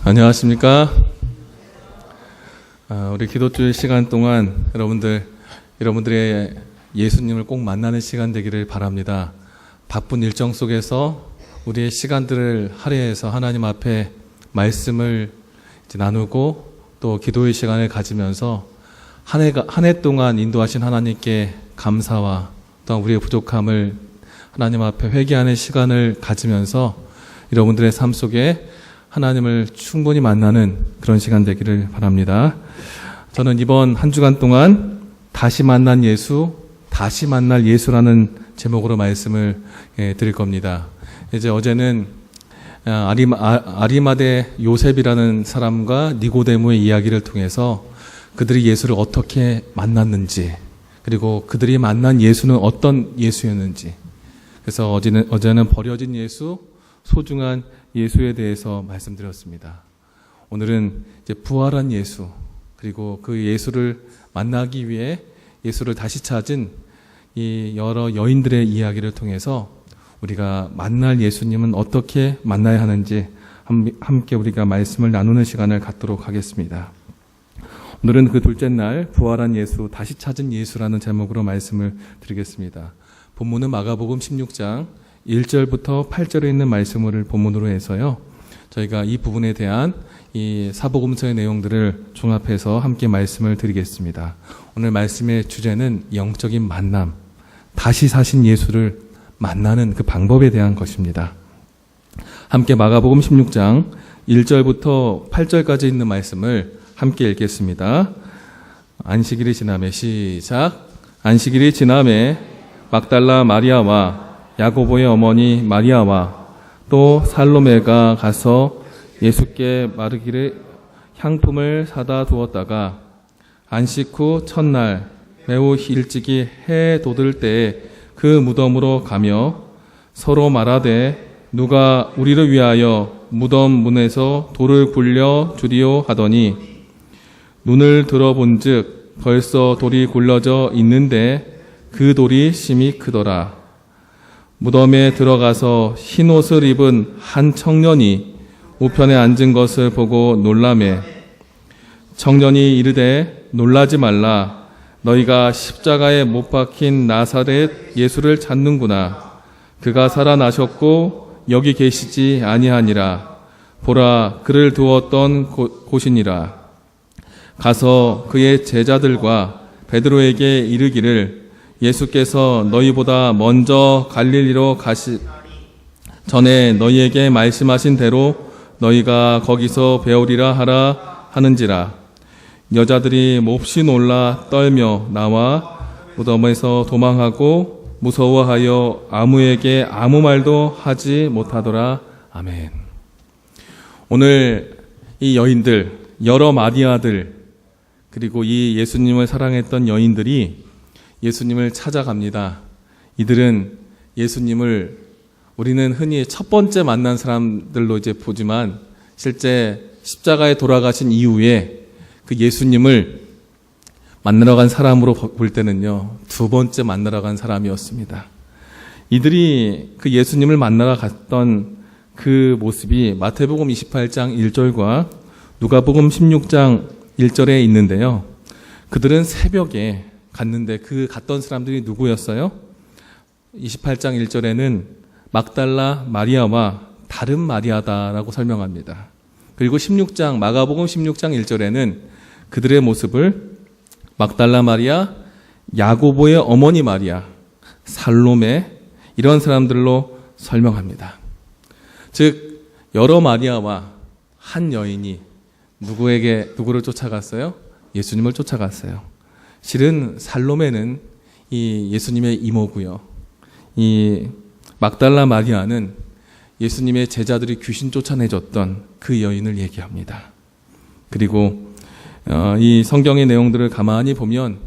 안녕하십니까? 우리 기도주일 시간 동안 여러분들의 예수님을 꼭 만나는 시간 되기를 바랍니다. 바쁜 일정 속에서 우리의 시간들을 할애해서 하나님 앞에 말씀을 나누고 또 기도의 시간을 가지면서 한 해 동안 인도하신 하나님께 감사와 또 우리의 부족함을 하나님 앞에 회개하는 시간을 가지면서 여러분들의 삶 속에 하나님을 충분히 만나는 그런 시간 되기를 바랍니다. 저는 이번 한 주간 동안 다시 만난 예수, 다시 만날 예수라는 제목으로 말씀을 드릴 겁니다. 이제 어제는 아리마대 요셉이라는 사람과 니고데모의 이야기를 통해서 그들이 예수를 어떻게 만났는지, 그리고 그들이 만난 예수는 어떤 예수였는지, 그래서 어제는 버려진 예수, 소중한 예수에 대해서 말씀드렸습니다. 오늘은 이제 부활한 예수, 그리고 그 예수를 만나기 위해 예수를 다시 찾은 이 여러 여인들의 이야기를 통해서 우리가 만날 예수님은 어떻게 만나야 하는지 함께 우리가 말씀을 나누는 시간을 갖도록 하겠습니다. 오늘은 그 둘째 날 부활한 예수, 다시 찾은 예수라는 제목으로 말씀을 드리겠습니다. 본문은 마가복음 16장 1절부터 8절에 있는 말씀을 본문으로 해서요, 저희가 이 부분에 대한 이 사복음서의 내용들을 종합해서 함께 말씀을 드리겠습니다. 오늘 말씀의 주제는 영적인 만남, 다시 사신 예수를 만나는 그 방법에 대한 것입니다. 함께 마가복음 16장 1절부터 8절까지 있는 말씀을 함께 읽겠습니다. 안식일이 지나매 시작. 안식일이 지나매 막달라 마리아와 야고보의 어머니 마리아와 또 살로메가 가서 예수께 마르기를 향품을 사다 두었다가 안식 후 첫날 매우 일찍이 해 돋을 때에 그 무덤으로 가며 서로 말하되 누가 우리를 위하여 무덤 문에서 돌을 굴려 주리오 하더니 눈을 들어본즉 벌써 돌이 굴러져 있는데 그 돌이 심히 크더라. 무덤에 들어가서 흰 옷을 입은 한 청년이 우편에 앉은 것을 보고 놀라매 청년이 이르되 놀라지 말라. 너희가 십자가에 못 박힌 나사렛 예수를 찾는구나. 그가 살아나셨고 여기 계시지 아니하니라. 보라, 그를 두었던 곳이니라. 가서 그의 제자들과 베드로에게 이르기를 예수께서 너희보다 먼저 갈릴리로 가시 전에 너희에게 말씀하신 대로 너희가 거기서 배우리라 하라 하는지라. 여자들이 몹시 놀라 떨며 나와 무덤에서 도망하고 무서워하여 아무에게 아무 말도 하지 못하더라. 아멘. 오늘 이 여인들, 여러 마리아들, 그리고 이 예수님을 사랑했던 여인들이 예수님을 찾아갑니다. 이들은 예수님을 우리는 흔히 첫 번째 만난 사람들로 이제 보지만 실제 십자가에 돌아가신 이후에 그 예수님을 만나러 간 사람으로 볼 때는요, 두 번째 만나러 간 사람이었습니다. 이들이 그 예수님을 만나러 갔던 그 모습이 마태복음 28장 1절과 누가복음 16장 1절에 있는데요. 그들은 새벽에 갔는데 그 갔던 사람들이 누구였어요? 28장 1절에는 막달라 마리아와 다른 마리아다라고 설명합니다. 그리고 마가복음 16장 1절에는 그들의 모습을 막달라 마리아, 야고보의 어머니 마리아, 살로메 이런 사람들로 설명합니다. 즉 여러 마리아와 한 여인이 누구를 쫓아갔어요? 예수님을 쫓아갔어요. 실은 살로메는 이 예수님의 이모고요. 이 막달라 마리아는 예수님의 제자들이 귀신 쫓아내줬던 그 여인을 얘기합니다. 그리고 이 성경의 내용들을 가만히 보면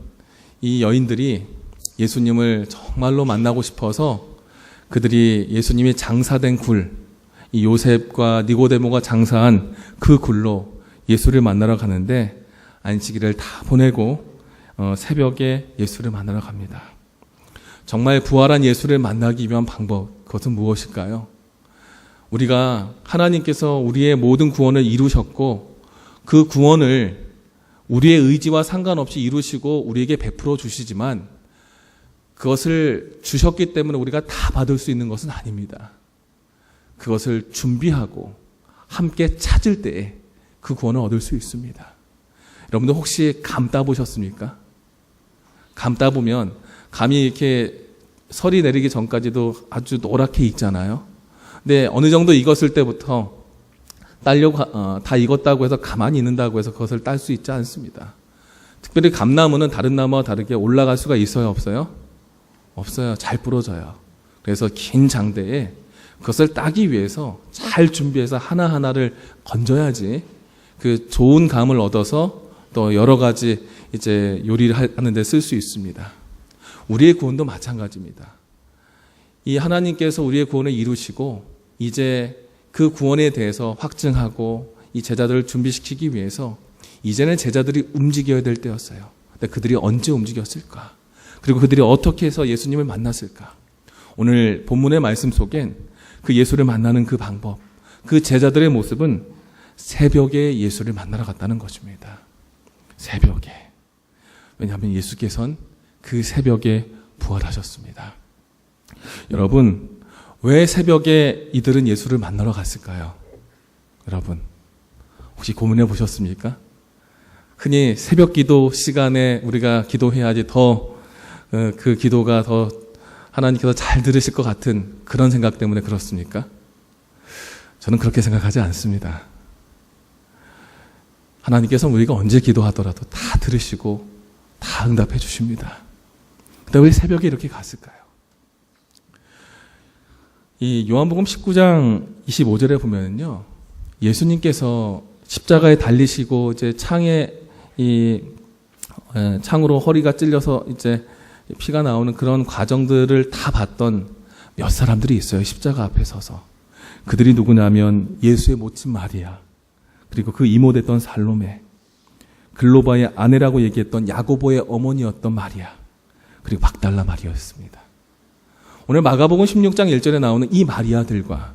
이 여인들이 예수님을 정말로 만나고 싶어서 그들이 예수님이 장사된 굴, 이 요셉과 니고데모가 장사한 그 굴로 예수를 만나러 가는데 안식일을 다 보내고 새벽에 예수를 만나러 갑니다. 정말 부활한 예수를 만나기 위한 방법, 그것은 무엇일까요? 우리가 하나님께서 우리의 모든 구원을 이루셨고 그 구원을 우리의 의지와 상관없이 이루시고 우리에게 베풀어 주시지만 그것을 주셨기 때문에 우리가 다 받을 수 있는 것은 아닙니다. 그것을 준비하고 함께 찾을 때에 그 구원을 얻을 수 있습니다. 여러분들 혹시 감 따보셨습니까? 감 따보면 감이 이렇게 설이 내리기 전까지도 아주 노랗게 익잖아요. 근데 어느 정도 익었을 때부터 따려고 다 익었다고 해서 가만히 있는다고 해서 그것을 딸 수 있지 않습니다. 특별히 감나무는 다른 나무와 다르게 올라갈 수가 있어요, 없어요? 없어요. 잘 부러져요. 그래서 긴 장대에 그것을 따기 위해서 잘 준비해서 하나하나를 건져야지 그 좋은 감을 얻어서 또 여러 가지 이제 요리를 하는 데 쓸 수 있습니다. 우리의 구원도 마찬가지입니다. 이 하나님께서 우리의 구원을 이루시고 이제 그 구원에 대해서 확증하고 이 제자들을 준비시키기 위해서 이제는 제자들이 움직여야 될 때였어요. 근데 그들이 언제 움직였을까? 그리고 그들이 어떻게 해서 예수님을 만났을까? 오늘 본문의 말씀 속엔 그 예수를 만나는 그 방법, 그 제자들의 모습은 새벽에 예수를 만나러 갔다는 것입니다. 새벽에. 왜냐하면 예수께서는 그 새벽에 부활하셨습니다. 여러분, 왜 새벽에 이들은 예수를 만나러 갔을까요? 여러분, 혹시 고민해 보셨습니까? 흔히 새벽 기도 시간에 우리가 기도해야지 더 그 기도가 더 하나님께서 잘 들으실 것 같은 그런 생각 때문에 그렇습니까? 저는 그렇게 생각하지 않습니다. 하나님께서는 우리가 언제 기도하더라도 다 들으시고 다 응답해 주십니다. 근데 왜 새벽에 이렇게 갔을까요? 이 요한복음 19장 25절에 보면요, 예수님께서 십자가에 달리시고 이제 창으로 허리가 찔려서 이제 피가 나오는 그런 과정들을 다 봤던 몇 사람들이 있어요. 십자가 앞에 서서. 그들이 누구냐면 예수의 모친 마리아, 그리고 그 이모됐던 살로메, 글로바의 아내라고 얘기했던 야고보의 어머니였던 마리아, 그리고 막달라 마리아였습니다. 오늘 마가복음 16장 1절에 나오는 이 마리아들과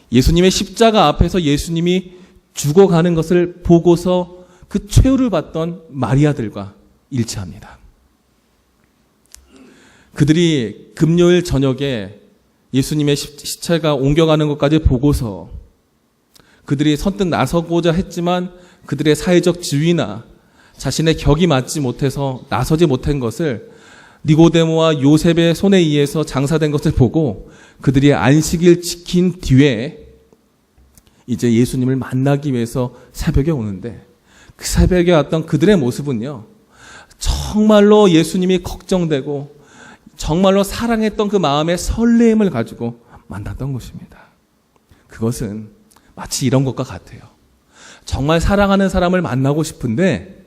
예수님의 십자가 앞에서 예수님이 죽어가는 것을 보고서 그 최후를 봤던 마리아들과 일치합니다. 그들이 금요일 저녁에 예수님의 시체가 옮겨가는 것까지 보고서 그들이 선뜻 나서고자 했지만 그들의 사회적 지위나 자신의 격이 맞지 못해서 나서지 못한 것을 니고데모와 요셉의 손에 의해서 장사된 것을 보고 그들이 안식일 지킨 뒤에 이제 예수님을 만나기 위해서 새벽에 오는데, 그 새벽에 왔던 그들의 모습은요, 정말로 예수님이 걱정되고 정말로 사랑했던 그 마음의 설레임을 가지고 만났던 것입니다. 그것은 마치 이런 것과 같아요. 정말 사랑하는 사람을 만나고 싶은데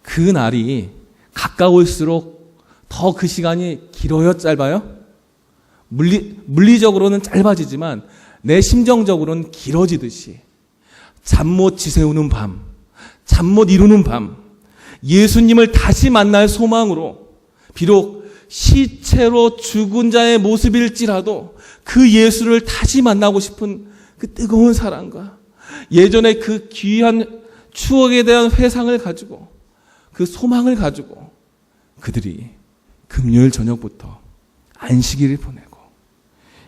그 날이 가까울수록 더 그 시간이 길어요, 짧아요? 물리적으로는 짧아지지만 내 심정적으로는 길어지듯이 잠 못 지새우는 밤, 잠 못 이루는 밤, 예수님을 다시 만날 소망으로 비록 시체로 죽은 자의 모습일지라도 그 예수를 다시 만나고 싶은 그 뜨거운 사랑과 예전의 그 귀한 추억에 대한 회상을 가지고 그 소망을 가지고 그들이 금요일 저녁부터 안식일을 보내고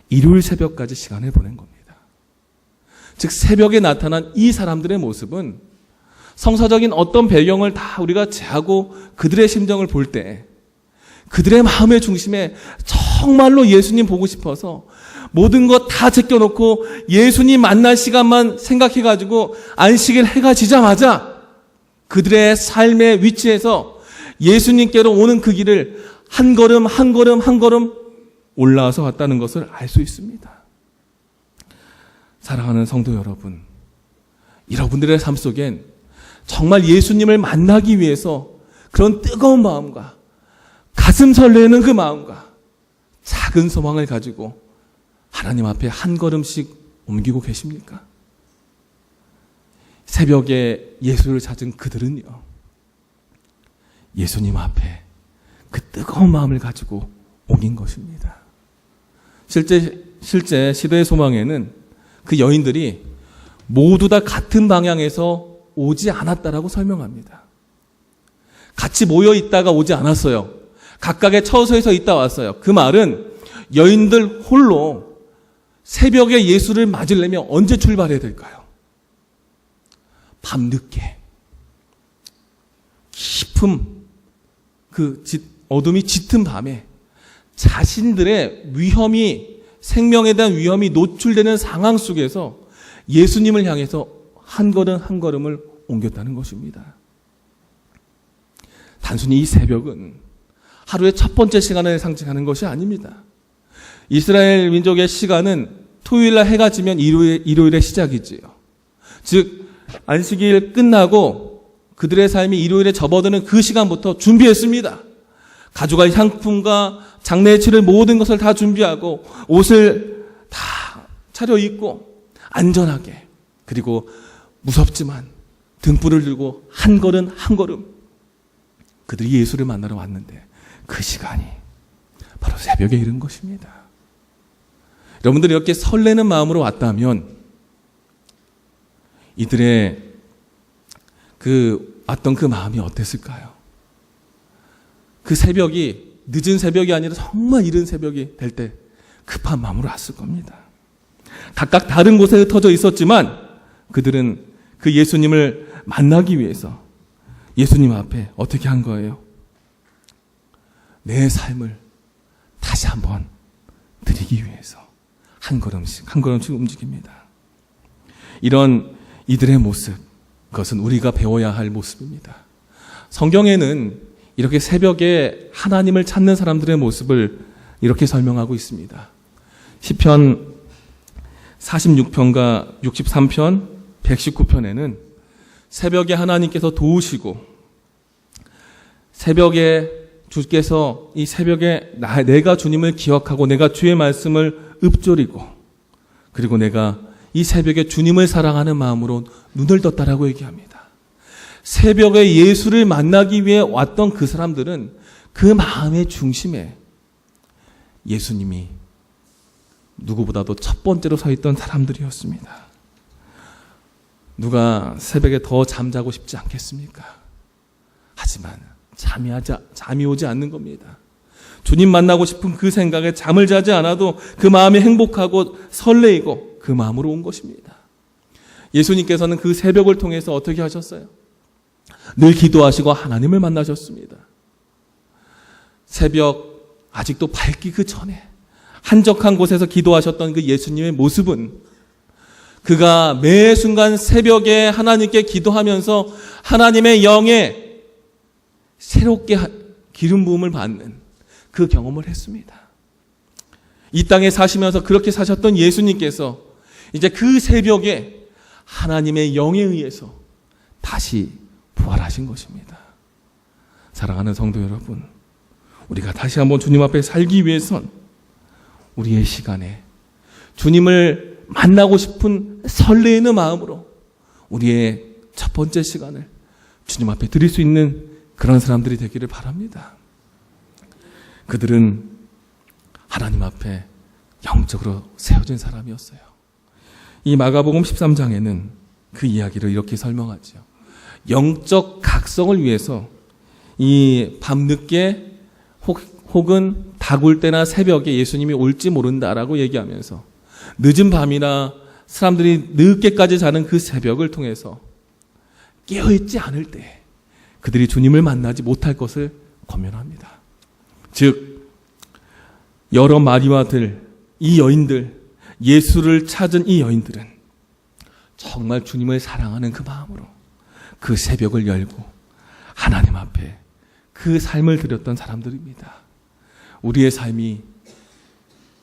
일요일 새벽까지 시간을 보낸 겁니다. 즉 새벽에 나타난 이 사람들의 모습은 성사적인 어떤 배경을 다 우리가 제하고 그들의 심정을 볼 때 그들의 마음의 중심에 정말로 예수님 보고 싶어서 모든 것 다 제껴놓고 예수님 만날 시간만 생각해가지고 안식일 해가 지자마자 그들의 삶의 위치에서 예수님께로 오는 그 길을 한 걸음 한 걸음 한 걸음 올라와서 왔다는 것을 알 수 있습니다. 사랑하는 성도 여러분, 여러분들의 삶 속엔 정말 예수님을 만나기 위해서 그런 뜨거운 마음과 가슴 설레는 그 마음과 작은 소망을 가지고 하나님 앞에 한 걸음씩 옮기고 계십니까? 새벽에 예수를 찾은 그들은요, 예수님 앞에 그 뜨거운 마음을 가지고 옮긴 것입니다. 실제 실제 시대의 소망에는 그 여인들이 모두 다 같은 방향에서 오지 않았다라고 설명합니다. 같이 모여 있다가 오지 않았어요. 각각의 처소에서 있다 왔어요. 그 말은 여인들 홀로 새벽에 예수를 맞으려면 언제 출발해야 될까요? 밤늦게. 깊은 어둠이 짙은 밤에 자신들의 생명에 대한 위험이 노출되는 상황 속에서 예수님을 향해서 한 걸음 한 걸음을 옮겼다는 것입니다. 단순히 이 새벽은 하루의 첫 번째 시간을 상징하는 것이 아닙니다. 이스라엘 민족의 시간은 토요일날 해가 지면 일요일의 시작이지요. 즉 안식일 끝나고 그들의 삶이 일요일에 접어드는 그 시간부터 준비했습니다. 가져갈 향품과 장례에 치를 모든 것을 다 준비하고 옷을 다 차려입고 안전하게, 그리고 무섭지만 등불을 들고 한 걸음 한 걸음 그들이 예수를 만나러 왔는데 그 시간이 바로 새벽에 이른 것입니다. 여러분들이 이렇게 설레는 마음으로 왔다면 이들의 왔던 그 마음이 어땠을까요? 그 새벽이 늦은 새벽이 아니라 정말 이른 새벽이 될 때 급한 마음으로 왔을 겁니다. 각각 다른 곳에 흩어져 있었지만 그들은 그 예수님을 만나기 위해서 예수님 앞에 어떻게 한 거예요? 내 삶을 다시 한번 드리기 위해서 한 걸음씩 한 걸음씩 움직입니다. 이런 이들의 모습, 그것은 우리가 배워야 할 모습입니다. 성경에는 이렇게 새벽에 하나님을 찾는 사람들의 모습을 이렇게 설명하고 있습니다. 시편 46편과 63편, 119편에는 새벽에 하나님께서 도우시고 새벽에 주께서 이 새벽에 내가 주님을 기억하고 내가 주의 말씀을 읊조리고 그리고 내가 이 새벽에 주님을 사랑하는 마음으로 눈을 떴다라고 얘기합니다. 새벽에 예수를 만나기 위해 왔던 그 사람들은 그 마음의 중심에 예수님이 누구보다도 첫 번째로 서 있던 사람들이었습니다. 누가 새벽에 더 잠자고 싶지 않겠습니까? 하지만 잠이 오지 않는 겁니다. 주님 만나고 싶은 그 생각에 잠을 자지 않아도 그 마음이 행복하고 설레이고 그 마음으로 온 것입니다. 예수님께서는 그 새벽을 통해서 어떻게 하셨어요? 늘 기도하시고 하나님을 만나셨습니다. 새벽 아직도 밝기 전에 한적한 곳에서 기도하셨던 그 예수님의 모습은 그가 매 순간 새벽에 하나님께 기도하면서 하나님의 영에 새롭게 기름 부음을 받는 그 경험을 했습니다. 이 땅에 사시면서 그렇게 사셨던 예수님께서 이제 그 새벽에 하나님의 영에 의해서 다시 부활하신 것입니다. 사랑하는 성도 여러분, 우리가 다시 한번 주님 앞에 살기 위해선 우리의 시간에 주님을 만나고 싶은 설레이는 마음으로 우리의 첫 번째 시간을 주님 앞에 드릴 수 있는 그런 사람들이 되기를 바랍니다. 그들은 하나님 앞에 영적으로 세워진 사람이었어요. 이 마가복음 13장에는 그 이야기를 이렇게 설명하죠. 영적 각성을 위해서 이 밤늦게 혹은 다굴 때나 새벽에 예수님이 올지 모른다라고 얘기하면서 늦은 밤이나 사람들이 늦게까지 자는 그 새벽을 통해서 깨어있지 않을 때 그들이 주님을 만나지 못할 것을 권면합니다. 즉 여러 마리아들, 이 여인들, 예수를 찾은 이 여인들은 정말 주님을 사랑하는 그 마음으로 그 새벽을 열고 하나님 앞에 그 삶을 드렸던 사람들입니다. 우리의 삶이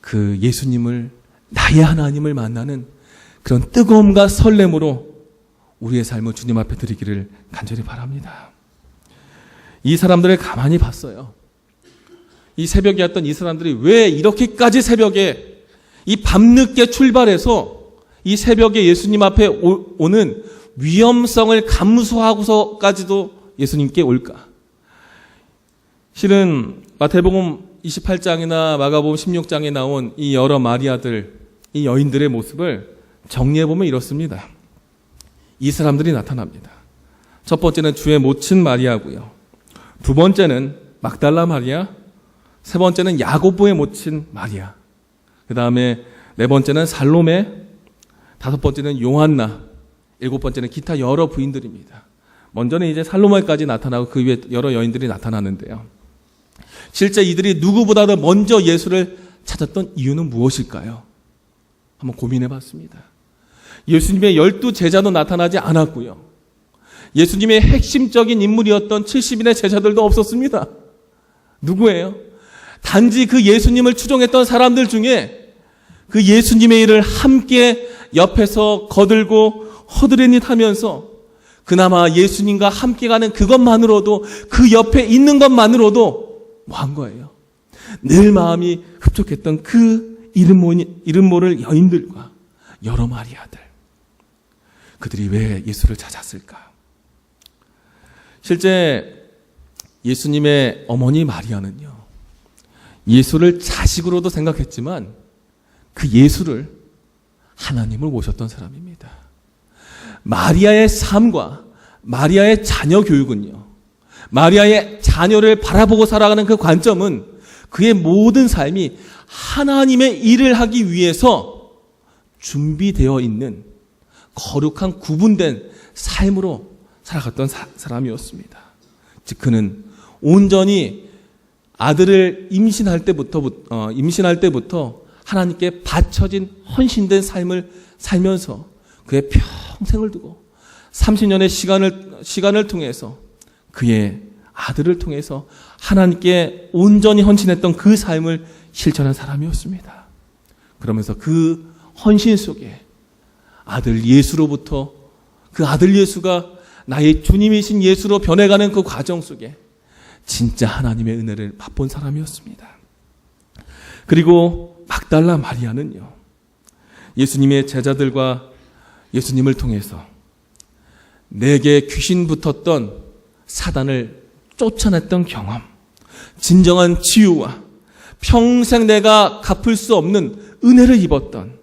그 예수님을, 나의 하나님을 만나는 그런 뜨거움과 설렘으로 우리의 삶을 주님 앞에 드리기를 간절히 바랍니다. 이 사람들을 가만히 봤어요. 이 새벽에 왔던 이 사람들이 왜 이렇게까지 새벽에 이 밤늦게 출발해서 이 새벽에 예수님 앞에 오는 위험성을 감수하고서까지도 예수님께 올까? 실은 마태복음 28장이나 마가복음 16장에 나온 이 여러 마리아들, 이 여인들의 모습을 정리해보면 이렇습니다. 이 사람들이 나타납니다. 첫 번째는 주의 모친 마리아고요. 두 번째는 막달라 마리아, 세 번째는 야고보의 모친 마리아, 그 다음에 네 번째는 살로메, 다섯 번째는 요한나, 일곱 번째는 기타 여러 부인들입니다. 먼저는 이제 살로메까지 나타나고 그 위에 여러 여인들이 나타나는데요. 실제 이들이 누구보다도 먼저 예수를 찾았던 이유는 무엇일까요? 한번 고민해 봤습니다. 예수님의 12제자도 나타나지 않았고요. 예수님의 핵심적인 인물이었던 70인의 제자들도 없었습니다. 누구예요? 단지 그 예수님을 추종했던 사람들 중에 그 예수님의 일을 함께 옆에서 거들고 허드렛닛 하면서 그나마 예수님과 함께 가는 그것만으로도, 그 옆에 있는 것만으로도 뭐 한 거예요? 늘 마음이 흡족했던 그 이름 모를 여인들과 여러 마리아들, 그들이 왜 예수를 찾았을까? 실제 예수님의 어머니 마리아는요, 예수를 자식으로도 생각했지만 그 예수를 하나님을 모셨던 사람입니다. 마리아의 삶과 마리아의 자녀 교육은요, 마리아의 자녀를 바라보고 살아가는 그 관점은 그의 모든 삶이 하나님의 일을 하기 위해서 준비되어 있는 거룩한 구분된 삶으로 살아갔던 사람이었습니다. 즉 그는 온전히 아들을 임신할 때부터 하나님께 바쳐진 헌신된 삶을 살면서 그의 평생을 두고 30년의 시간을 통해서 그의 아들을 통해서 하나님께 온전히 헌신했던 그 삶을 실천한 사람이었습니다. 그러면서 그 헌신 속에 아들 예수로부터 그 아들 예수가 나의 주님이신 예수로 변해가는 그 과정 속에 진짜 하나님의 은혜를 맛본 사람이었습니다. 그리고 막달라 마리아는요, 예수님의 제자들과 예수님을 통해서 내게 귀신 붙었던 사단을 쫓아냈던 경험, 진정한 치유와 평생 내가 갚을 수 없는 은혜를 입었던,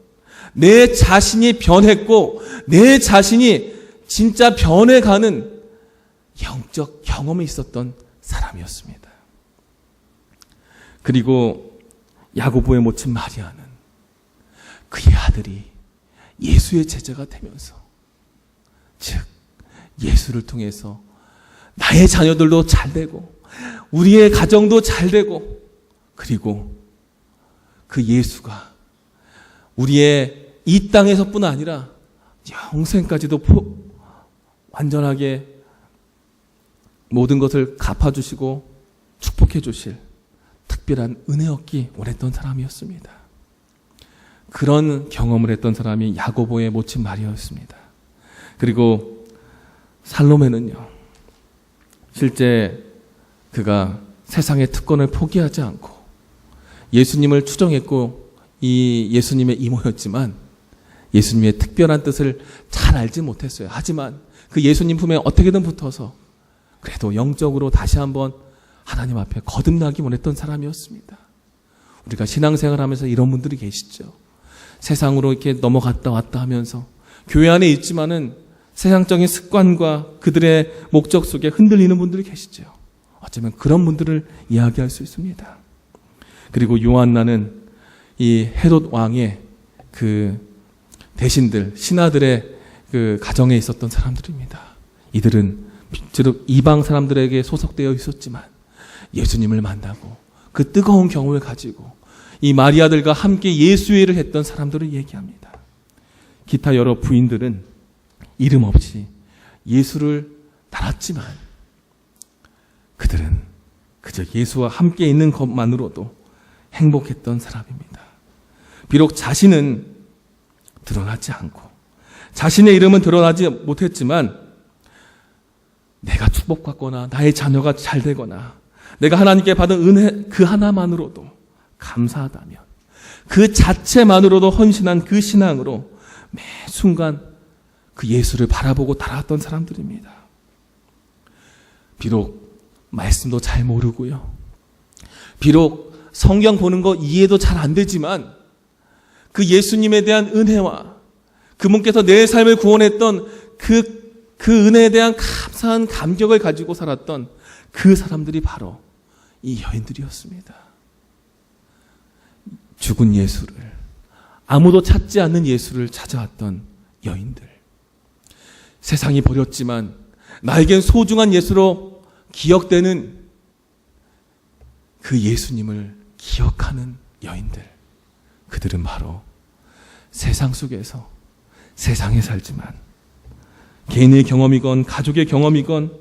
내 자신이 변했고 내 자신이 진짜 변해가는 영적 경험이 있었던 사람이었습니다. 그리고 야고보의 모친 마리아는 그의 아들이 예수의 제자가 되면서, 즉 예수를 통해서 나의 자녀들도 잘 되고 우리의 가정도 잘 되고, 그리고 그 예수가 우리의 이 땅에서뿐 아니라 영생까지도 완전하게 모든 것을 갚아주시고 축복해 주실 특별한 은혜 얻기 원했던 사람이었습니다. 그런 경험을 했던 사람이 야고보의 모친 마리아였습니다. 그리고 살로메는요, 실제 그가 세상의 특권을 포기하지 않고 예수님을 추종했고 이 예수님의 이모였지만 예수님의 특별한 뜻을 잘 알지 못했어요. 하지만 그 예수님 품에 어떻게든 붙어서 그래도 영적으로 다시 한번 하나님 앞에 거듭나기 원했던 사람이었습니다. 우리가 신앙생활하면서 이런 분들이 계시죠. 세상으로 이렇게 넘어갔다 왔다 하면서 교회 안에 있지만은 세상적인 습관과 그들의 목적 속에 흔들리는 분들이 계시죠. 어쩌면 그런 분들을 이야기할 수 있습니다. 그리고 요한나는 이 헤롯 왕의 그 대신들, 신하들의 그 가정에 있었던 사람들입니다. 이들은 비록 이방 사람들에게 소속되어 있었지만 예수님을 만나고 그 뜨거운 경험을 가지고 이 마리아들과 함께 예수의 일을 했던 사람들을 얘기합니다. 기타 여러 부인들은 이름 없이 예수를 따랐지만 그들은 그저 예수와 함께 있는 것만으로도 행복했던 사람입니다. 비록 자신은 드러나지 않고 자신의 이름은 드러나지 못했지만 내가 축복받거나 나의 자녀가 잘 되거나 내가 하나님께 받은 은혜 그 하나만으로도 감사하다면 그 자체만으로도 헌신한 그 신앙으로 매 순간 그 예수를 바라보고 따라왔던 사람들입니다. 비록 말씀도 잘 모르고요. 비록 성경 보는 거 이해도 잘 안 되지만 그 예수님에 대한 은혜와 그분께서 내 삶을 구원했던 그 은혜에 대한 감사한 감격을 가지고 살았던 그 사람들이 바로 이 여인들이었습니다. 죽은 예수를, 아무도 찾지 않는 예수를 찾아왔던 여인들. 세상이 버렸지만 나에겐 소중한 예수로 기억되는 그 예수님을 기억하는 여인들. 그들은 바로 세상 속에서 세상에 살지만 개인의 경험이건 가족의 경험이건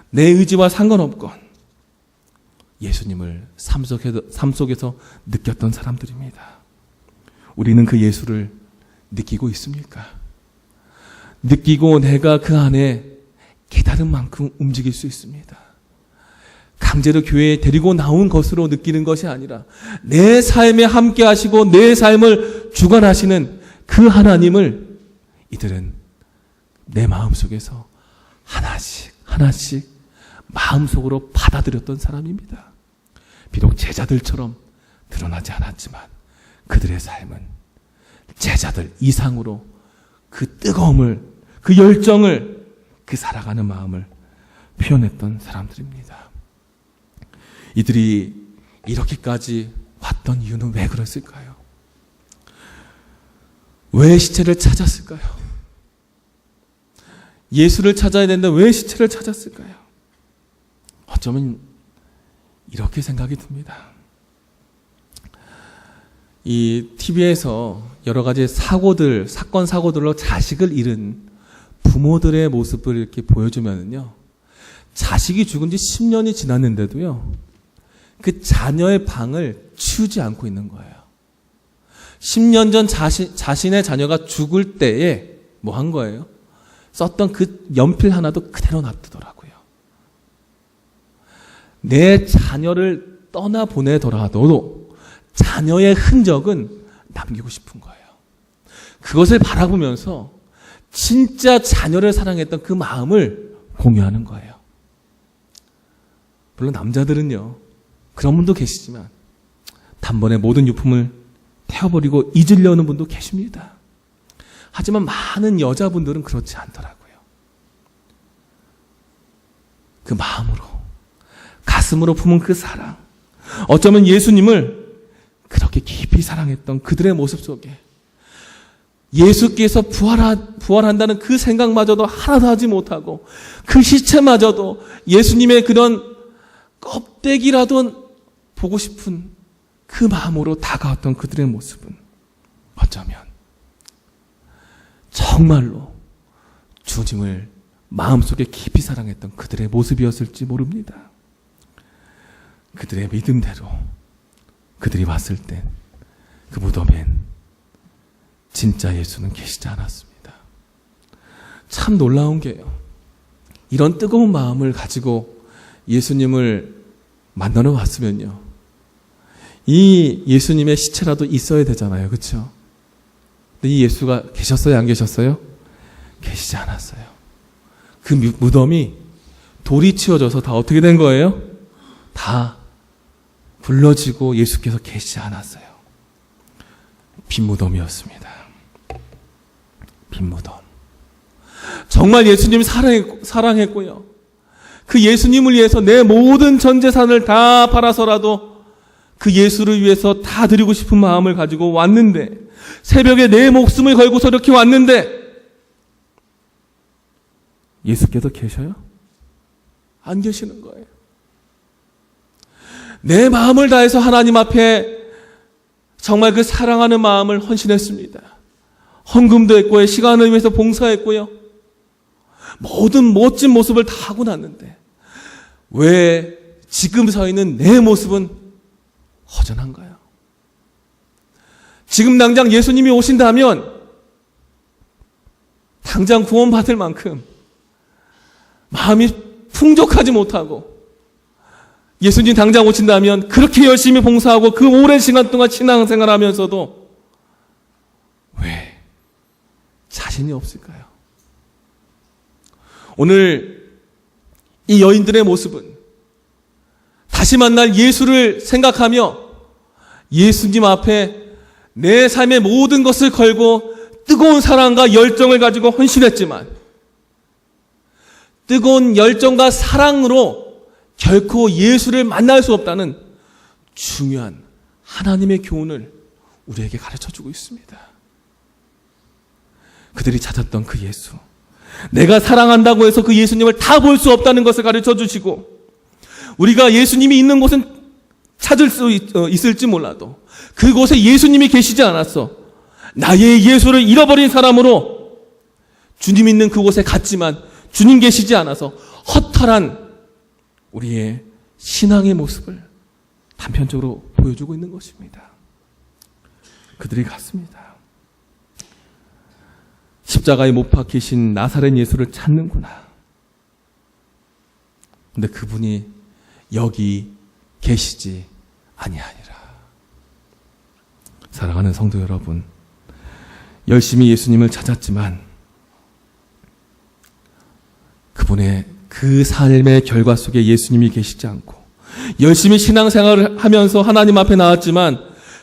내 의지와 상관없건 예수님을 삶 속에서 느꼈던 사람들입니다. 우리는 그 예수를 느끼고 있습니까? 느끼고 내가 그 안에 깨달은 만큼 움직일 수 있습니다. 강제로 교회에 데리고 나온 것으로 느끼는 것이 아니라 내 삶에 함께 하시고 내 삶을 주관하시는 그 하나님을 이들은 내 마음속에서 하나씩 마음속으로 받아들였던 사람입니다. 비록 제자들처럼 드러나지 않았지만 그들의 삶은 제자들 이상으로 그 뜨거움을, 그 열정을, 그 살아가는 마음을 표현했던 사람들입니다. 이들이 이렇게까지 왔던 이유는 왜 그랬을까요? 왜 시체를 찾았을까요? 예수를 찾아야 되는데 왜 시체를 찾았을까요? 어쩌면 이렇게 생각이 듭니다. 이 TV에서 여러 가지 사건 사고들로 자식을 잃은 부모들의 모습을 이렇게 보여주면요, 자식이 죽은 지 10년이 지났는데도요, 그 자녀의 방을 치우지 않고 있는 거예요. 10년 전 자신의 자녀가 죽을 때에 뭐 한 거예요? 썼던 그 연필 하나도 그대로 놔두더라고요. 내 자녀를 떠나보내더라도 자녀의 흔적은 남기고 싶은 거예요. 그것을 바라보면서 진짜 자녀를 사랑했던 그 마음을 공유하는 거예요. 물론 남자들은요, 그런 분도 계시지만 단번에 모든 유품을 태워버리고 잊으려는 분도 계십니다. 하지만 많은 여자분들은 그렇지 않더라고요. 그 마음으로, 가슴으로 품은 그 사랑, 어쩌면 예수님을 그렇게 깊이 사랑했던 그들의 모습 속에 예수께서 부활한다는 그 생각마저도 하나도 하지 못하고 그 시체마저도 예수님의 그런 껍데기라도 보고 싶은 그 마음으로 다가왔던 그들의 모습은 어쩌면 정말로 주님을 마음속에 깊이 사랑했던 그들의 모습이었을지 모릅니다. 그들의 믿음대로 그들이 왔을 땐 그 무덤엔 진짜 예수는 계시지 않았습니다. 참 놀라운 게요, 이런 뜨거운 마음을 가지고 예수님을 만나러 왔으면요, 이 예수님의 시체라도 있어야 되잖아요. 그렇죠? 근데 이 예수가 계셨어요? 안 계셨어요? 계시지 않았어요. 그 무덤이 돌이 치워져서 다 어떻게 된 거예요? 다 굴러지고 예수께서 계시지 않았어요. 빈 무덤이었습니다. 빈 무덤. 정말 예수님을 사랑했고요, 그 예수님을 위해서 내 모든 전 재산을 다 팔아서라도 그 예수를 위해서 다 드리고 싶은 마음을 가지고 왔는데, 새벽에 내 목숨을 걸고서 이렇게 왔는데 예수께서 계셔요? 안 계시는 거예요. 내 마음을 다해서 하나님 앞에 정말 그 사랑하는 마음을 헌신했습니다. 헌금도 했고요, 시간을 위해서 봉사했고요, 모든 멋진 모습을 다 하고 났는데 왜 지금 서 있는 내 모습은 허전한가요? 지금 당장 예수님이 오신다면 당장 구원받을 만큼 마음이 풍족하지 못하고, 예수님 당장 오신다면 그렇게 열심히 봉사하고 그 오랜 시간 동안 신앙생활하면서도 왜 자신이 없을까요? 오늘 이 여인들의 모습은 다시 만날 예수를 생각하며 예수님 앞에 내 삶의 모든 것을 걸고 뜨거운 사랑과 열정을 가지고 헌신했지만 뜨거운 열정과 사랑으로 결코 예수를 만날 수 없다는 중요한 하나님의 교훈을 우리에게 가르쳐주고 있습니다. 그들이 찾았던 그 예수, 내가 사랑한다고 해서 그 예수님을 다 볼 수 없다는 것을 가르쳐주시고, 우리가 예수님이 있는 곳은 찾을 수 있을지 몰라도 그곳에 예수님이 계시지 않았어. 나의 예수를 잃어버린 사람으로 주님 있는 그곳에 갔지만 주님 계시지 않아서 허탈한 우리의 신앙의 모습을 단편적으로 보여주고 있는 것입니다. 그들이 갔습니다. 십자가에 못 박히신 나사렛 예수를 찾는구나. 근데 그분이 여기 계시지 아니하니라. 사랑하는 성도 여러분, 열심히 예수님을 찾았지만 그분의 그 삶의 결과 속에 예수님이 계시지 않고, 열심히 신앙생활을 하면서 하나님 앞에 나왔지만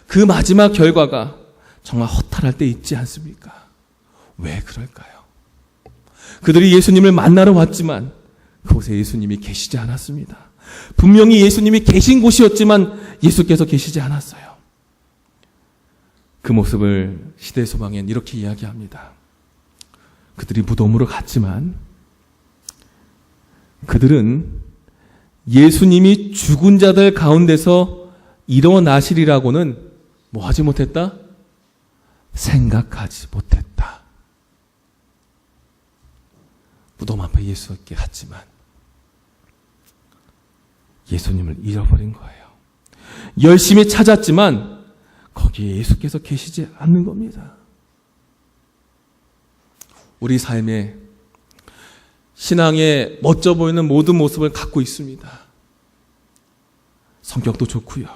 그 마지막 결과가 정말 허탈할 때 있지 않습니까? 왜 그럴까요? 그들이 예수님을 만나러 왔지만 그곳에 예수님이 계시지 않았습니다. 분명히 예수님이 계신 곳이었지만 예수께서 계시지 않았어요. 그 모습을 시대의 소망엔 이렇게 이야기합니다. 그들이 무덤으로 갔지만 그들은 예수님이 죽은 자들 가운데서 일어나시리라고는 뭐 하지 못했다? 생각하지 못했다. 무덤 앞에 예수께 갔지만 예수님을 잃어버린 거예요. 열심히 찾았지만 거기에 예수께서 계시지 않는 겁니다. 우리 삶에 신앙에 멋져 보이는 모든 모습을 갖고 있습니다. 성격도 좋고요.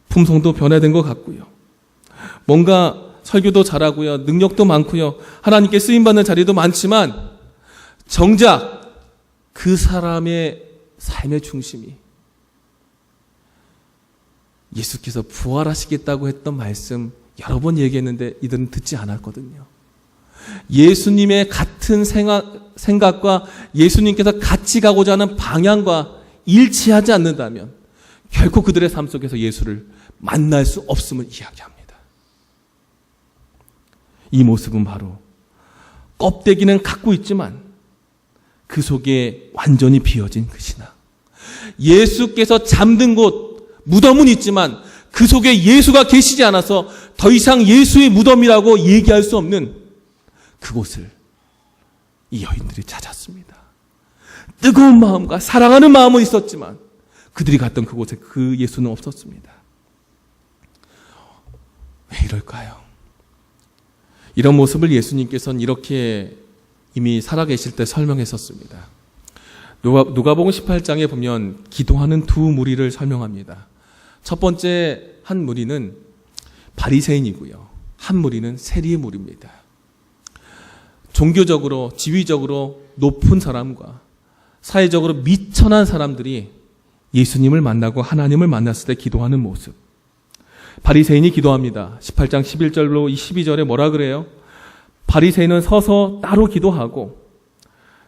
품성도 변화된 것 같고요. 뭔가 설교도 잘하고요. 능력도 많고요. 하나님께 쓰임받는 자리도 많지만 정작 그 사람의 삶의 중심이 예수께서 부활하시겠다고 했던 말씀 여러 번 얘기했는데 이들은 듣지 않았거든요. 예수님의 같은 생각과 예수님께서 같이 가고자 하는 방향과 일치하지 않는다면 결코 그들의 삶 속에서 예수를 만날 수 없음을 이야기합니다. 이 모습은 바로 껍데기는 갖고 있지만 그 속에 완전히 비어진 그 신앙. 예수께서 잠든 곳 무덤은 있지만 그 속에 예수가 계시지 않아서 더 이상 예수의 무덤이라고 얘기할 수 없는 그곳을 이 여인들이 찾았습니다. 뜨거운 마음과 사랑하는 마음은 있었지만 그들이 갔던 그곳에 그 예수는 없었습니다. 왜 이럴까요? 이런 모습을 예수님께서는 이렇게 이미 살아계실 때 설명했었습니다. 누가복음 18장에 보면 기도하는 두 무리를 설명합니다. 첫 번째 한 무리는 바리새인이고요. 한 무리는 세리의 무리입니다. 종교적으로, 지위적으로 높은 사람과 사회적으로 미천한 사람들이 예수님을 만나고 하나님을 만났을 때 기도하는 모습. 바리새인이 기도합니다. 18장 11절로 12절에 뭐라 그래요? 바리새인은 서서 따로 기도하고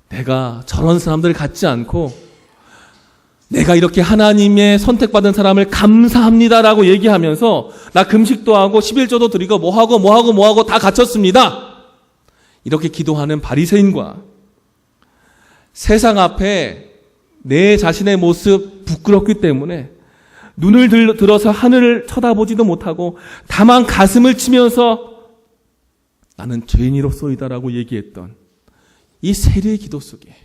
내가 저런 사람들 같지 않고 내가 이렇게 하나님의 선택받은 사람을 감사합니다라고 얘기하면서 나 금식도 하고 11조도 드리고 뭐하고 다 갖췄습니다. 이렇게 기도하는 바리새인과 세상 앞에 내 자신의 모습 부끄럽기 때문에 눈을 들어서 하늘을 쳐다보지도 못하고 다만 가슴을 치면서 나는 죄인이로소이다라고 얘기했던 이 세리의 기도 속에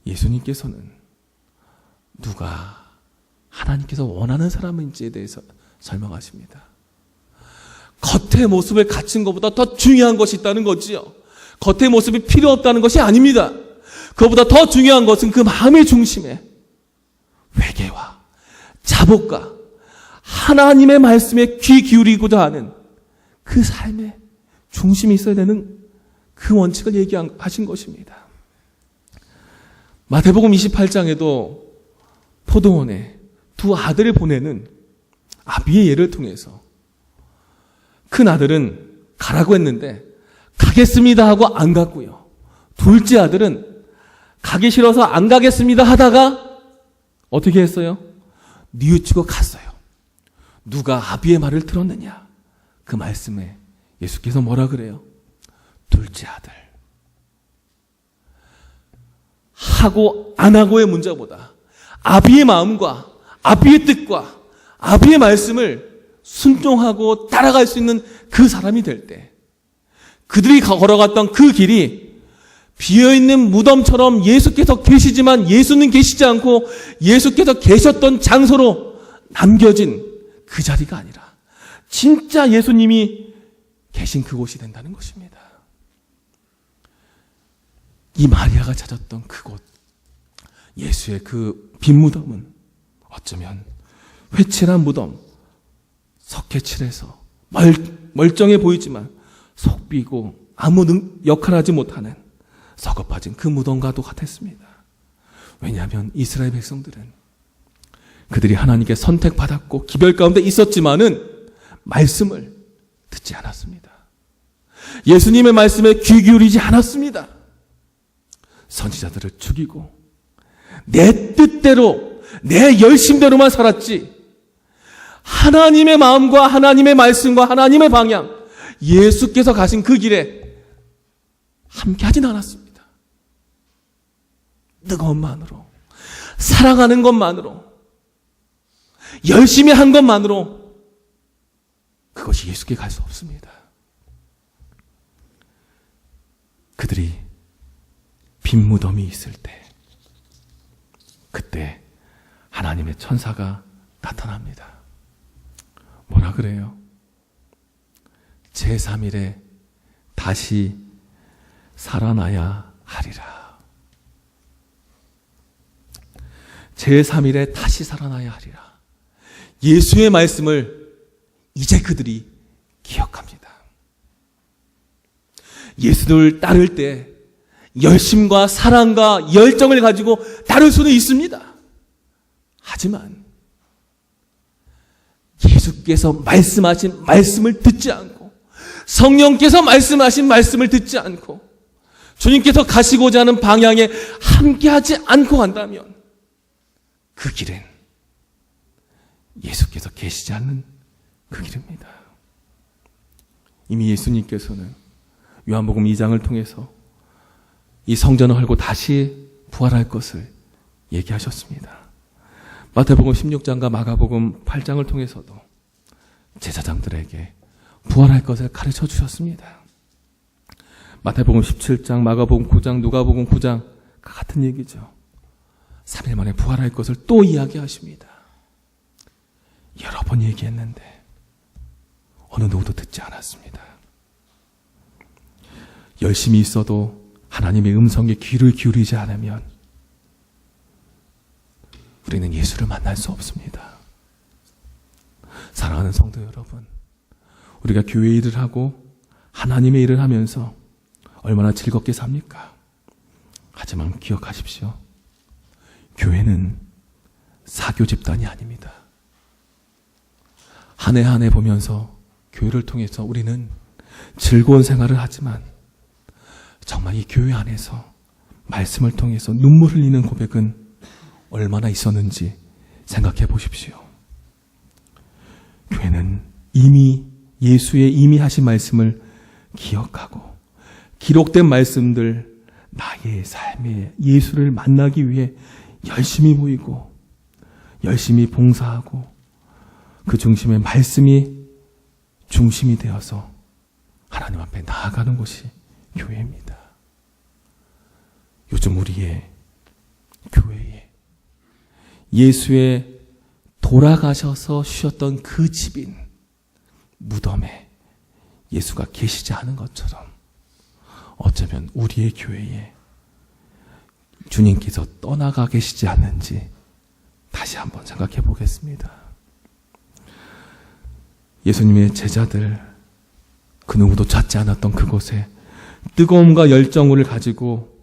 예수님께서는 누가 하나님께서 원하는 사람인지에 대해서 설명하십니다. 겉의 모습을 갖춘 것보다 더 중요한 것이 있다는 거지요. 겉의 모습이 필요 없다는 것이 아닙니다. 그것보다 더 중요한 것은 그 마음의 중심에 회개와 자복과 하나님의 말씀에 귀 기울이고자 하는 그 삶의 중심이 있어야 되는 그 원칙을 얘기하신 것입니다. 마태복음 28장에도 포도원에 두 아들을 보내는 아비의 예를 통해서 큰 아들은 가라고 했는데 가겠습니다 하고 안 갔고요. 둘째 아들은 가기 싫어서 안 가겠습니다 하다가 어떻게 했어요? 뉘우치고 갔어요. 누가 아비의 말을 들었느냐? 그 말씀에 예수께서 뭐라 그래요? 둘째 아들. 하고 안 하고의 문제보다 아비의 마음과 아비의 뜻과 아비의 말씀을 순종하고 따라갈 수 있는 그 사람이 될 때, 그들이 걸어갔던 그 길이 비어있는 무덤처럼 예수께서 계시지만 예수는 계시지 않고 예수께서 계셨던 장소로 남겨진 그 자리가 아니라 진짜 예수님이 계신 그곳이 된다는 것입니다. 이 마리아가 찾았던 그곳, 예수의 그 빈 무덤은 어쩌면 회칠한 무덤, 석회칠해서 멀쩡해 보이지만 속 비고 아무 역할하지 못하는 서글퍼진 그 무덤과도 같았습니다. 왜냐하면 이스라엘 백성들은 그들이 하나님께 선택받았고 기별 가운데 있었지만은 말씀을 듣지 않았습니다. 예수님의 말씀에 귀 기울이지 않았습니다. 선지자들을 죽이고 내 뜻대로 내 열심대로만 살았지 하나님의 마음과 하나님의 말씀과 하나님의 방향, 예수께서 가신 그 길에 함께 하진 않았습니다. 뜨거운 마음으로, 사랑하는 것만으로, 열심히 한 것만으로 그것이 예수께 갈 수 없습니다. 그들이 빈 무덤이 있을 때, 그때 하나님의 천사가 나타납니다. 뭐라 그래요? 제3일에 다시 살아나야 하리라. 제3일에 다시 살아나야 하리라. 예수의 말씀을 이제 그들이 기억합니다. 예수를 따를 때 열심과 사랑과 열정을 가지고 따를 수는 있습니다. 하지만 예수께서 말씀하신 말씀을 듣지 않고 성령께서 말씀하신 말씀을 듣지 않고 주님께서 가시고자 하는 방향에 함께하지 않고 간다면 그 길은 예수께서 계시지 않는 그 길입니다. 이미 예수님께서는 요한복음 2장을 통해서 이 성전을 헐고 다시 부활할 것을 얘기하셨습니다. 마태복음 16장과 마가복음 8장을 통해서도 제사장들에게 부활할 것을 가르쳐 주셨습니다. 마태복음 17장, 마가복음 9장, 누가복음 9장 같은 얘기죠. 3일 만에 부활할 것을 또 이야기하십니다. 여러 번 얘기했는데 어느 누구도 듣지 않았습니다. 열심히 있어도 하나님의 음성에 귀를 기울이지 않으면 우리는 예수를 만날 수 없습니다. 사랑하는 성도 여러분, 우리가 교회 일을 하고 하나님의 일을 하면서 얼마나 즐겁게 삽니까? 하지만 기억하십시오. 교회는 사교 집단이 아닙니다. 한 해 한 해 보면서 교회를 통해서 우리는 즐거운 생활을 하지만 정말 이 교회 안에서 말씀을 통해서 눈물 흘리는 고백은 얼마나 있었는지 생각해 보십시오. 교회는 이미 예수의 이미 하신 말씀을 기억하고 기록된 말씀들, 나의 삶에 예수를 만나기 위해 열심히 모이고 열심히 봉사하고 그 중심에 말씀이 중심이 되어서 하나님 앞에 나아가는 곳이 교회입니다. 요즘 우리의 교회에 예수의 돌아가셔서 쉬었던 그 집인 무덤에 예수가 계시지 않은 것처럼 어쩌면 우리의 교회에 주님께서 떠나가 계시지 않는지 다시 한번 생각해 보겠습니다. 예수님의 제자들, 그 누구도 찾지 않았던 그곳에 뜨거움과 열정을 가지고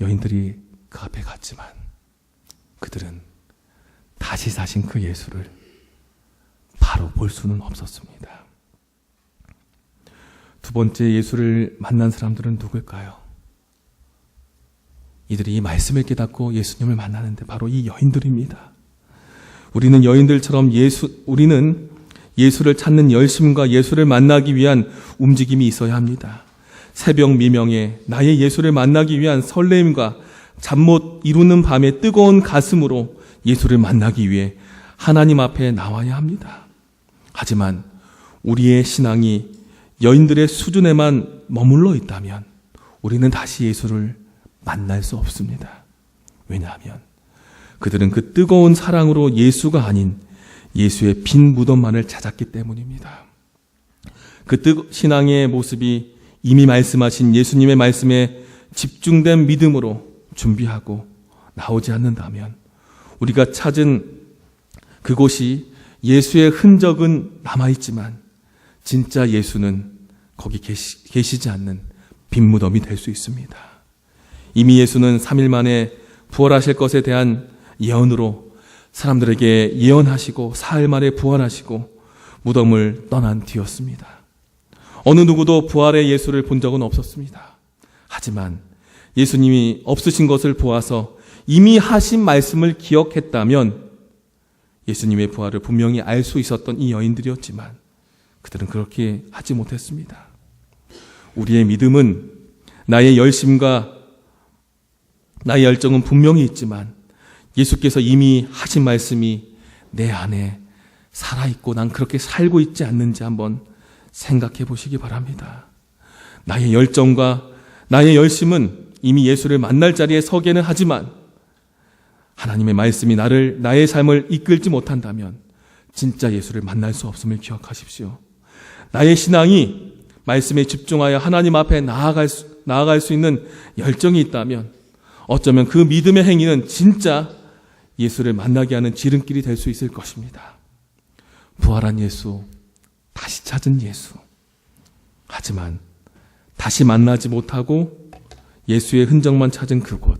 여인들이 그 앞에 갔지만 그들은 다시 사신 그 예수를 바로 볼 수는 없었습니다. 두 번째 예수를 만난 사람들은 누굴까요? 이들이 이 말씀을 깨닫고 예수님을 만나는데 바로 이 여인들입니다. 우리는 여인들처럼 우리는 예수를 찾는 열심과 예수를 만나기 위한 움직임이 있어야 합니다. 새벽 미명에 나의 예수를 만나기 위한 설레임과 잠 못 이루는 밤의 뜨거운 가슴으로 예수를 만나기 위해 하나님 앞에 나와야 합니다. 하지만 우리의 신앙이 여인들의 수준에만 머물러 있다면 우리는 다시 예수를 만날 수 없습니다. 왜냐하면 그들은 그 뜨거운 사랑으로 예수가 아닌 예수의 빈 무덤만을 찾았기 때문입니다. 그 신앙의 모습이 이미 말씀하신 예수님의 말씀에 집중된 믿음으로 준비하고 나오지 않는다면 우리가 찾은 그곳이 예수의 흔적은 남아있지만 진짜 예수는 거기 계시지 않는 빈 무덤이 될 수 있습니다. 이미 예수는 3일 만에 부활하실 것에 대한 예언으로 사람들에게 예언하시고 사흘 만에 부활하시고 무덤을 떠난 뒤였습니다. 어느 누구도 부활의 예수를 본 적은 없었습니다. 하지만 예수님이 없으신 것을 보아서 이미 하신 말씀을 기억했다면 예수님의 부활을 분명히 알 수 있었던 이 여인들이었지만 그들은 그렇게 하지 못했습니다. 우리의 믿음은 나의 열심과 나의 열정은 분명히 있지만 예수께서 이미 하신 말씀이 내 안에 살아있고 난 그렇게 살고 있지 않는지 한번 생각해 보시기 바랍니다. 나의 열정과 나의 열심은 이미 예수를 만날 자리에 서게는 하지만 하나님의 말씀이 나의 삶을 이끌지 못한다면 진짜 예수를 만날 수 없음을 기억하십시오. 나의 신앙이 말씀에 집중하여 하나님 앞에 나아갈 수 있는 열정이 있다면 어쩌면 그 믿음의 행위는 진짜 예수를 만나게 하는 지름길이 될 수 있을 것입니다. 부활한 예수, 다시 찾은 예수. 하지만 다시 만나지 못하고 예수의 흔적만 찾은 그곳,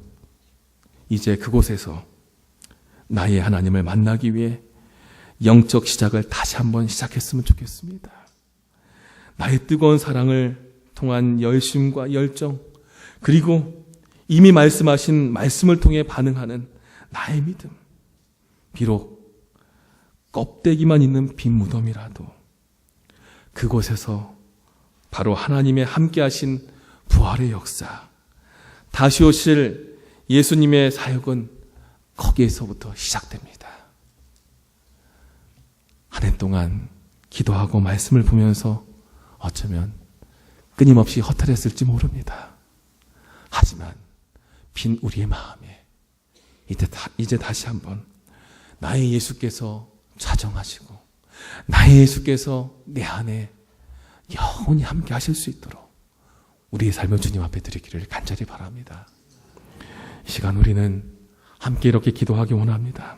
이제 그곳에서 나의 하나님을 만나기 위해 영적 시작을 다시 한번 시작했으면 좋겠습니다. 나의 뜨거운 사랑을 통한 열심과 열정, 그리고 이미 말씀하신 말씀을 통해 반응하는 나의 믿음. 비록 껍데기만 있는 빈 무덤이라도 그곳에서 바로 하나님의 함께 하신 부활의 역사, 다시 오실 예수님의 사역은 거기에서부터 시작됩니다. 한 해 동안 기도하고 말씀을 보면서 어쩌면 끊임없이 허탈했을지 모릅니다. 하지만 빈 우리의 마음에 이제 다시 한번 나의 예수께서 좌정하시고 나의 예수께서 내 안에 영원히 함께 하실 수 있도록 우리의 삶을 주님 앞에 드리기를 간절히 바랍니다. 이 시간 우리는 함께 이렇게 기도하기 원합니다.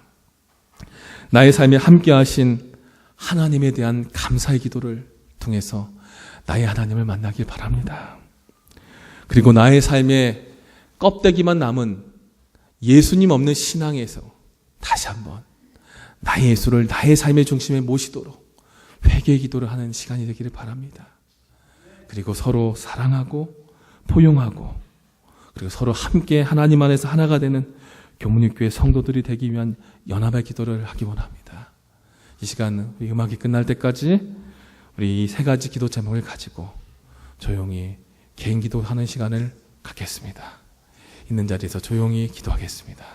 나의 삶에 함께 하신 하나님에 대한 감사의 기도를 통해서 나의 하나님을 만나길 바랍니다. 그리고 나의 삶에 껍데기만 남은 예수님 없는 신앙에서 다시 한번 나의 예수를 나의 삶의 중심에 모시도록 회개의 기도를 하는 시간이 되기를 바랍니다. 그리고 서로 사랑하고 포용하고 그리고 서로 함께 하나님 안에서 하나가 되는 교문육교의 성도들이 되기 위한 연합의 기도를 하기 원합니다. 이 시간 우리 음악이 끝날 때까지 우리 이 세 가지 기도 제목을 가지고 조용히 개인 기도하는 시간을 갖겠습니다. 있는 자리에서 조용히 기도하겠습니다.